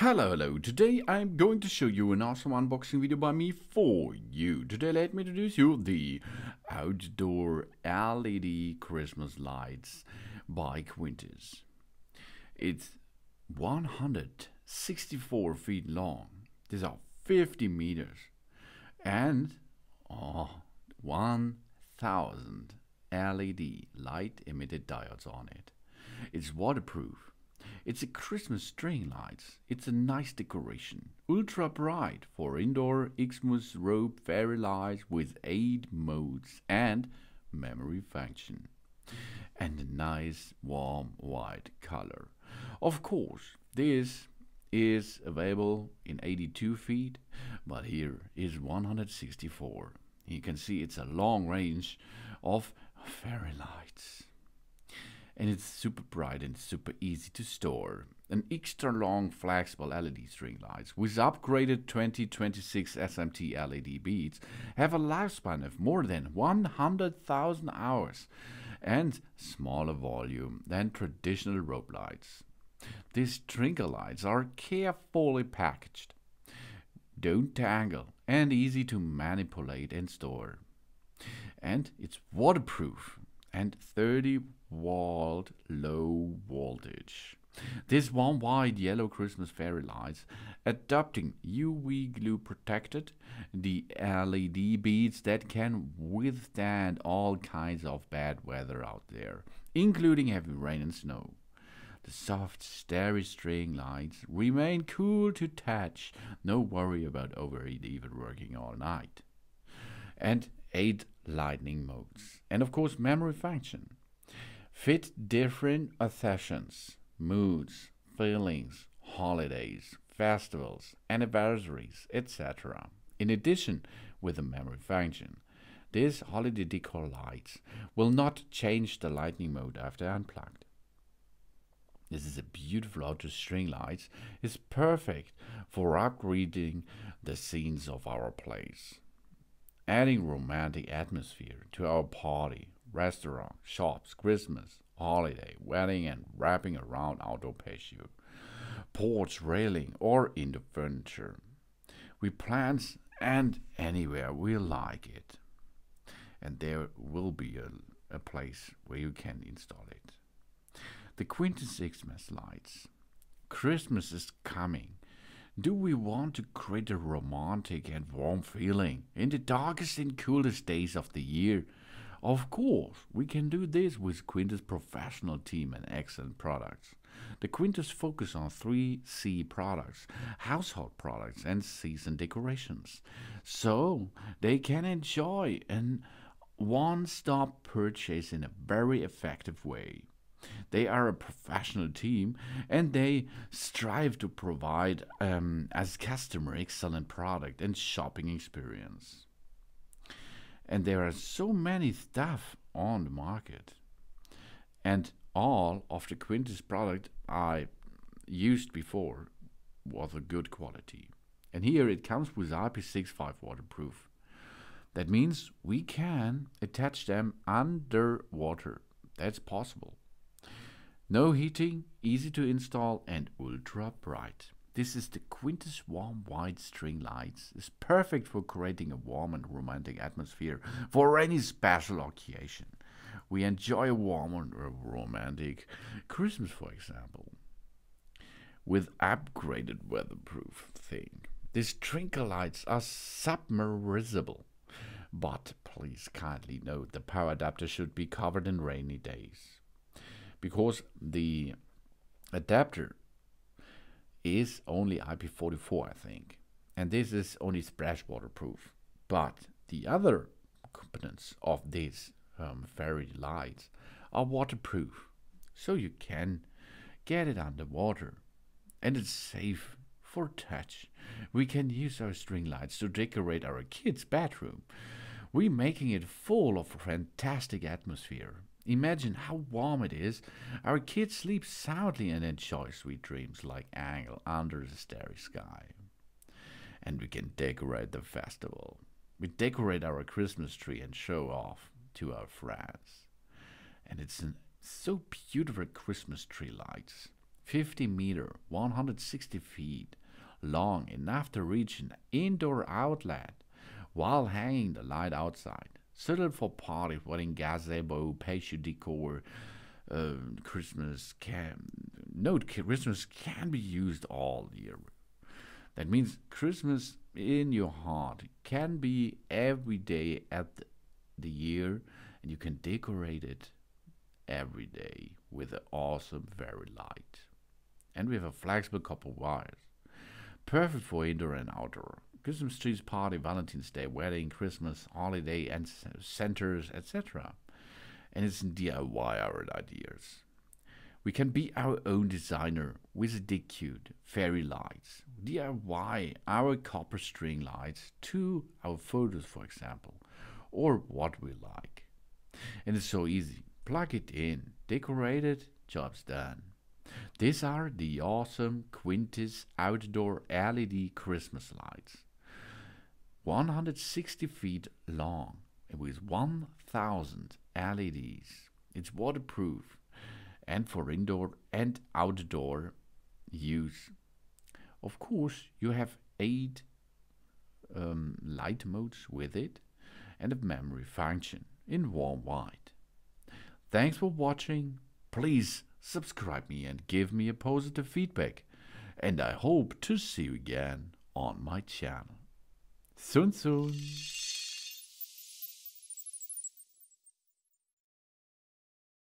Hello, today I'm going to show you an awesome unboxing video by me for you. Today let me introduce you the outdoor LED Christmas lights by Quntis. It's 164 feet long, these are 50 meters, and 1000 LED light emitted diodes on it. It's waterproof. It's a Christmas string lights. It's a nice decoration. Ultra bright for indoor Xmas rope fairy lights with 8 modes and memory function. And a nice warm white color. Of course, this is available in 82 feet, but here is 164. You can see it's a long range of fairy lights. And it's super bright and super easy to store. An extra long flexible LED string lights with upgraded 2026 SMT LED beads have a lifespan of more than 100,000 hours and smaller volume than traditional rope lights. These twinkle lights are carefully packaged, don't tangle, and easy to manipulate and store. And it's waterproof and 30-volt low voltage. This one white yellow Christmas fairy lights adopting UV glue protected the LED beads that can withstand all kinds of bad weather out there, including heavy rain and snow. The soft starry string lights remain cool to touch, no worry about overheat even working all night. And 8 lightning modes, and of course memory function. Fit different occasions, moods, feelings, holidays, festivals, anniversaries, etc. In addition, with the memory function, these holiday decor lights will not change the lightning mode after unplugged. This is a beautiful outdoor string lights. It's perfect for upgrading the scenes of our place, adding romantic atmosphere to our party, restaurant, shops, Christmas, holiday, wedding, and wrapping around outdoor patio, porch railing, or indoor furniture, with plants and anywhere we like it. And there will be a place where you can install it. The Quntis Xmas lights. Christmas is coming. Do we want to create a romantic and warm feeling in the darkest and coolest days of the year? Of course, we can do this with Quntis' professional team and excellent products. The Quntis focus on 3C products, household products and season decorations, so they can enjoy an one-stop purchase in a very effective way. They are a professional team and they strive to provide as customer excellent product and shopping experience. And there are so many stuff on the market, and all of the Quntis product I used before was a good quality. And here it comes with IP65 waterproof. That means we can attach them underwater. That's possible. No heating, easy to install, and ultra bright. This is the Quntis warm white string lights. It's perfect for creating a warm and romantic atmosphere for any special occasion. We enjoy a warm and romantic Christmas, for example, with upgraded weatherproof thing. These twinkle lights are submersible, but please kindly note the power adapter should be covered in rainy days, because the adapter is only IP44, I think, and this is only splash waterproof. But the other components of these fairy lights are waterproof, so you can get it underwater, and it's safe for touch. We can use our string lights to decorate our kids' bedroom. We're making it full of fantastic atmosphere. Imagine how warm it is. Our kids sleep soundly and enjoy sweet dreams like angle under the starry sky. And we can decorate the festival. We decorate our Christmas tree and show off to our friends. And it's so beautiful Christmas tree lights. 50 meter, 160 feet long, enough to reach an indoor outlet while hanging the light outside. Suited for parties, wedding, gazebo, patio decor. Christmas can note Christmas can be used all year. That means Christmas in your heart can be every day at the year, and you can decorate it every day with an awesome fairy light. And we have a flexible copper wires, perfect for indoor and outdoor. Christmas trees, party, Valentine's Day, wedding, Christmas, holiday, and centers, etc. And it's in DIY our ideas. We can be our own designer with the cute fairy lights. DIY our copper string lights to our photos, for example, or what we like. And it's so easy. Plug it in, decorate it, job's done. These are the awesome Quntis outdoor LED Christmas lights. 160 feet long with 1000 LEDs. It's waterproof and for indoor and outdoor use. Of course, you have 8 light modes with it and a memory function in warm white. Thanks for watching. Please subscribe me and give me a positive feedback. And I hope to see you again on my channel. Soon.